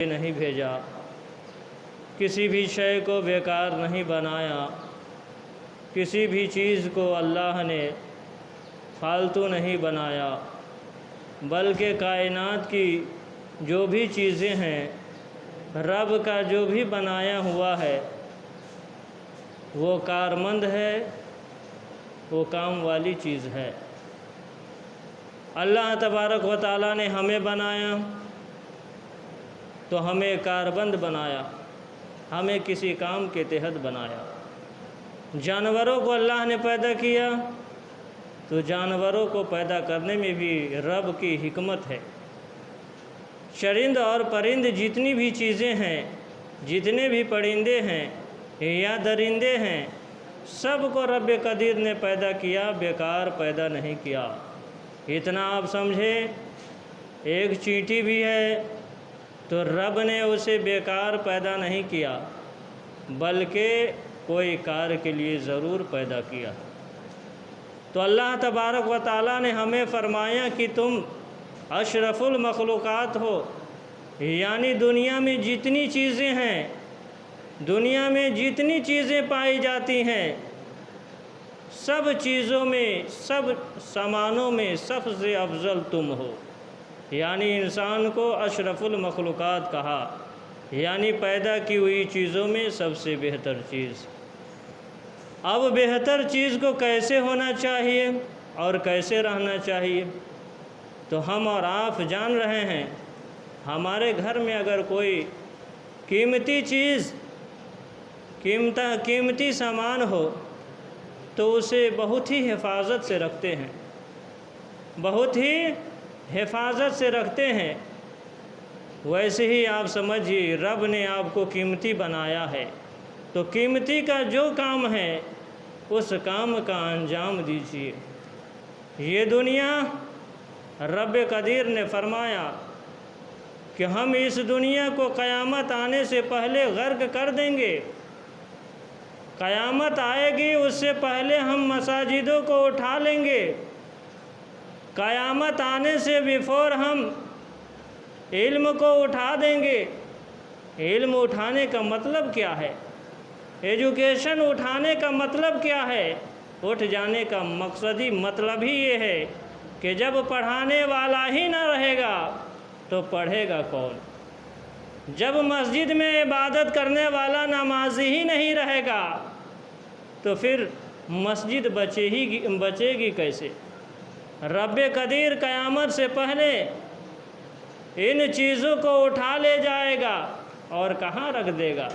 نہیں بھیجا، کسی بھی شے کو بیکار نہیں بنایا، کسی بھی چیز کو اللہ نے فالتو نہیں بنایا، بلکہ کائنات کی جو بھی چیزیں ہیں، رب کا جو بھی بنایا ہوا ہے وہ کارمند ہے، وہ کام والی چیز ہے۔ اللہ تبارک و تعالیٰ نے ہمیں بنایا تو ہمیں کاربند بنایا، ہمیں کسی کام کے تحت بنایا۔ جانوروں کو اللہ نے پیدا کیا تو جانوروں کو پیدا کرنے میں بھی رب کی حکمت ہے۔ چرند اور پرند جتنی بھی چیزیں ہیں، جتنے بھی پرندے ہیں یا درندے ہیں، سب کو رب قدیر نے پیدا کیا، بیکار پیدا نہیں کیا۔ اتنا آپ سمجھیں، ایک چینٹی بھی ہے تو رب نے اسے بیکار پیدا نہیں کیا، بلکہ کوئی کار کے لیے ضرور پیدا کیا۔ تو اللہ تبارک و تعالیٰ نے ہمیں فرمایا کہ تم اشرف المخلوقات ہو، یعنی دنیا میں جتنی چیزیں ہیں، دنیا میں جتنی چیزیں پائی جاتی ہیں، سب چیزوں میں، سب سامانوں میں سب سے افضل تم ہو۔ یعنی انسان کو اشرف المخلوقات کہا، یعنی پیدا کی ہوئی چیزوں میں سب سے بہتر چیز۔ اب بہتر چیز کو کیسے ہونا چاہیے اور کیسے رہنا چاہیے تو ہم اور آپ جان رہے ہیں۔ ہمارے گھر میں اگر کوئی قیمتی چیز، قیمتی سامان ہو تو اسے بہت ہی حفاظت سے رکھتے ہیں، بہت ہی حفاظت سے رکھتے ہیں۔ ویسے ہی آپ سمجھیے رب نے آپ کو قیمتی بنایا ہے تو قیمتی کا جو کام ہے اس کام کا انجام دیجیے۔ یہ دنیا رب قدیر نے فرمایا کہ ہم اس دنیا کو قیامت آنے سے پہلے غرق کر دیں گے۔ قیامت آئے گی اس سے پہلے ہم مساجدوں کو اٹھا لیں گے۔ قیامت آنے سے بیفور ہم علم کو اٹھا دیں گے۔ علم اٹھانے کا مطلب کیا ہے؟ ایجوکیشن اٹھانے کا مطلب کیا ہے؟ اٹھ جانے کا مقصدی مطلب ہی یہ ہے کہ جب پڑھانے والا ہی نہ رہے گا تو پڑھے گا کون؟ جب مسجد میں عبادت کرنے والا نمازی ہی نہیں رہے گا تو پھر مسجد بچے گی کیسے؟ رب قدیر قیامت سے پہلے ان چیزوں کو اٹھا لے جائے گا اور کہاں رکھ دے گا؟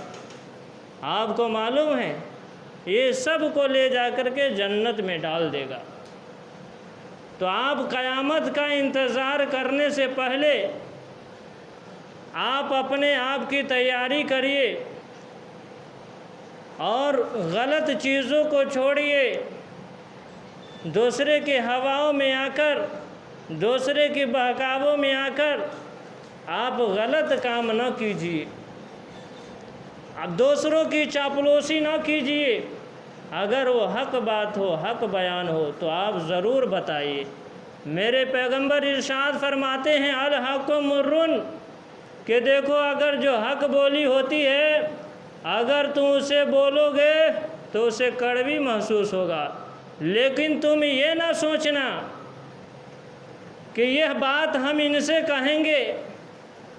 آپ کو معلوم ہے یہ سب کو لے جا کر کے جنت میں ڈال دے گا۔ تو آپ قیامت کا انتظار کرنے سے پہلے آپ اپنے آپ کی تیاری کریے اور غلط چیزوں کو چھوڑیے۔ دوسرے کے ہواؤں میں آ کر، دوسرے کے بہکاووں میں آ کر آپ غلط کام نہ کیجیے، اب دوسروں کی چاپلوسی نہ کیجیے۔ اگر وہ حق بات ہو، حق بیان ہو تو آپ ضرور بتائیے۔ میرے پیغمبر ارشاد فرماتے ہیں الحق مرن، کہ دیکھو اگر جو حق بولی ہوتی ہے اگر تم اسے بولو گے تو اسے کڑوی محسوس ہوگا، لیکن تم یہ نہ سوچنا کہ یہ بات ہم ان سے کہیں گے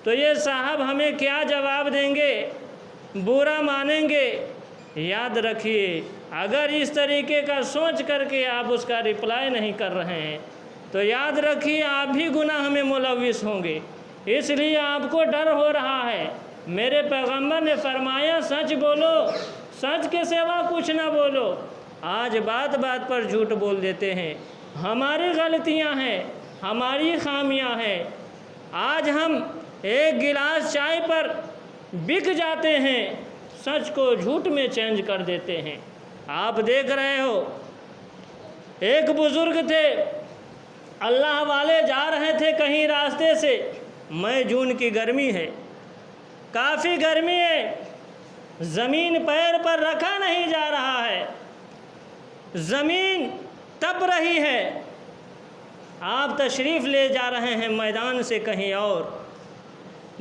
تو یہ صاحب ہمیں کیا جواب دیں گے، برا مانیں گے۔ یاد رکھیے اگر اس طریقے کا سوچ کر کے آپ اس کا رپلائی نہیں کر رہے ہیں تو یاد رکھیے آپ بھی گناہ میں ملوث ہوں گے، اس لیے آپ کو ڈر ہو رہا ہے۔ میرے پیغمبر نے فرمایا سچ بولو، سچ کے سوا کچھ نہ بولو۔ آج بات بات پر جھوٹ بول دیتے ہیں، ہماری غلطیاں ہیں، ہماری خامیاں ہیں۔ آج ہم ایک گلاس چائے پر بک جاتے ہیں، سچ کو جھوٹ میں چینج کر دیتے ہیں۔ آپ دیکھ رہے ہو ایک بزرگ تھے، اللہ والے جا رہے تھے کہیں راستے سے، مئی جون کی گرمی ہے، کافی گرمی ہے، زمین پیر پر رکھا نہیں جا رہا ہے، زمین تپ رہی ہے۔ آپ تشریف لے جا رہے ہیں میدان سے کہیں اور،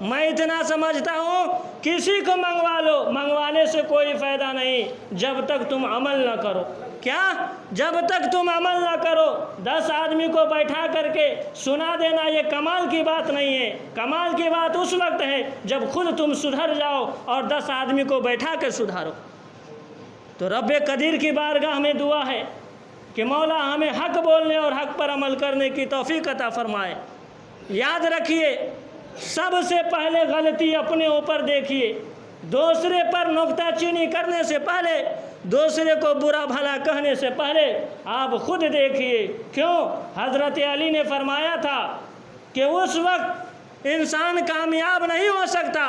میں اتنا سمجھتا ہوں کسی کو منگوا لو، منگوانے سے کوئی فائدہ نہیں جب تک تم عمل نہ کرو۔ کیا؟ جب تک تم عمل نہ کرو۔ 10 آدمی کو بیٹھا کر کے سنا دینا یہ کمال کی بات نہیں ہے۔ کمال کی بات اس وقت ہے جب خود تم سدھر جاؤ اور 10 آدمی کو بیٹھا کے سدھارو۔ تو رب قدیر کی بارگاہ میں دعا ہے کہ مولا ہمیں حق بولنے اور حق پر عمل کرنے کی توفیق عطا فرمائے۔ یاد رکھیے، سب سے پہلے غلطی اپنے اوپر دیکھیے، دوسرے پر نکتہ چینی کرنے سے پہلے، دوسرے کو برا بھلا کہنے سے پہلے آپ خود دیکھیے۔ کیوں؟ حضرت علی نے فرمایا تھا کہ اس وقت انسان کامیاب نہیں ہو سکتا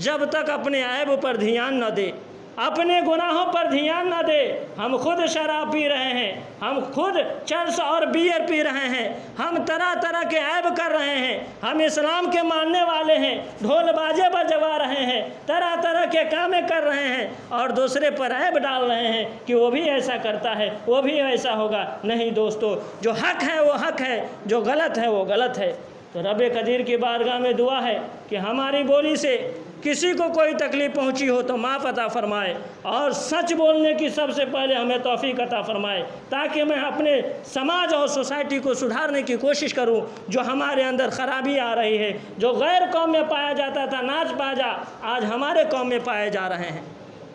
جب تک اپنے عیب پر دھیان نہ دے، اپنے گناہوں پر دھیان نہ دے۔ ہم خود شراب پی رہے ہیں، ہم خود چرس اور بیئر پی رہے ہیں، ہم طرح طرح کے عیب کر رہے ہیں، ہم اسلام کے ماننے والے ہیں، ڈھول باجے بجوا رہے ہیں، طرح طرح کے کامیں کر رہے ہیں، اور دوسرے پر عیب ڈال رہے ہیں کہ وہ بھی ایسا کرتا ہے، وہ بھی ایسا ہوگا۔ نہیں دوستو، جو حق ہے وہ حق ہے، جو غلط ہے وہ غلط ہے۔ تو رب قدیر کی بارگاہ میں دعا ہے کہ ہماری بولی سے کسی کو کوئی تکلیف پہنچی ہو تو معاف عطا فرمائے، اور سچ بولنے کی سب سے پہلے ہمیں توفیق عطا فرمائے، تاکہ میں اپنے سماج اور سوسائٹی کو سدھارنے کی کوشش کروں۔ جو ہمارے اندر خرابی آ رہی ہے، جو غیر قوم میں پایا جاتا تھا ناچ باجا، آج ہمارے قوم میں پائے جا رہے ہیں،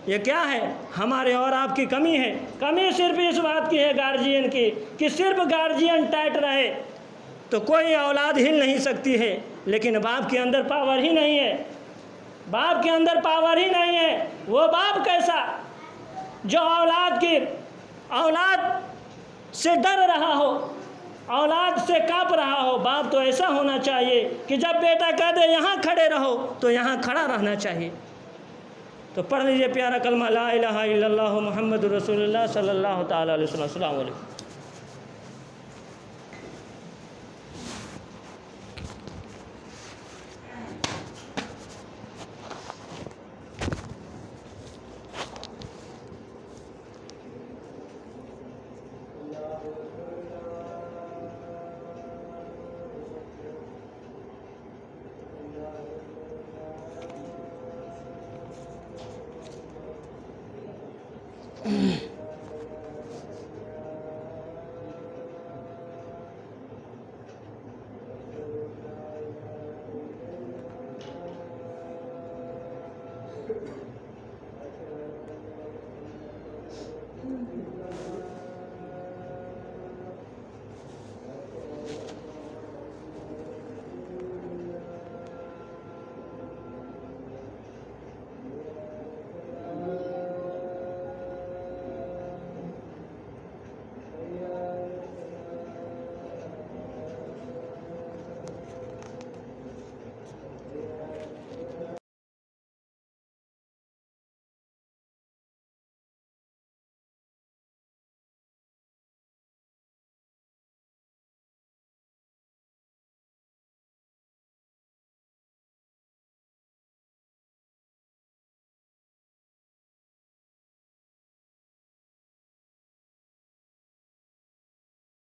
یہ کیا ہے؟ ہمارے اور آپ کی کمی ہے۔ کمی صرف اس بات کی ہے گارجین کی کہ صرف گارجین ٹائٹ رہے تو کوئی اولاد ہل نہیں سکتی ہے، لیکن باپ کے اندر پاور ہی نہیں ہے۔ باپ کے اندر پاور ہی نہیں ہے۔ وہ باپ کیسا جو اولاد سے ڈر رہا ہو، اولاد سے کانپ رہا ہو؟ باپ تو ایسا ہونا چاہیے کہ جب بیٹا کہہ دے یہاں کھڑے رہو تو یہاں کھڑا رہنا چاہیے۔ تو پڑھ لیجئے پیارا کلمہ لا الہ الا اللہ محمد رسول اللہ صلی اللہ تعالی علیہ وسلم۔ السلام علیکم۔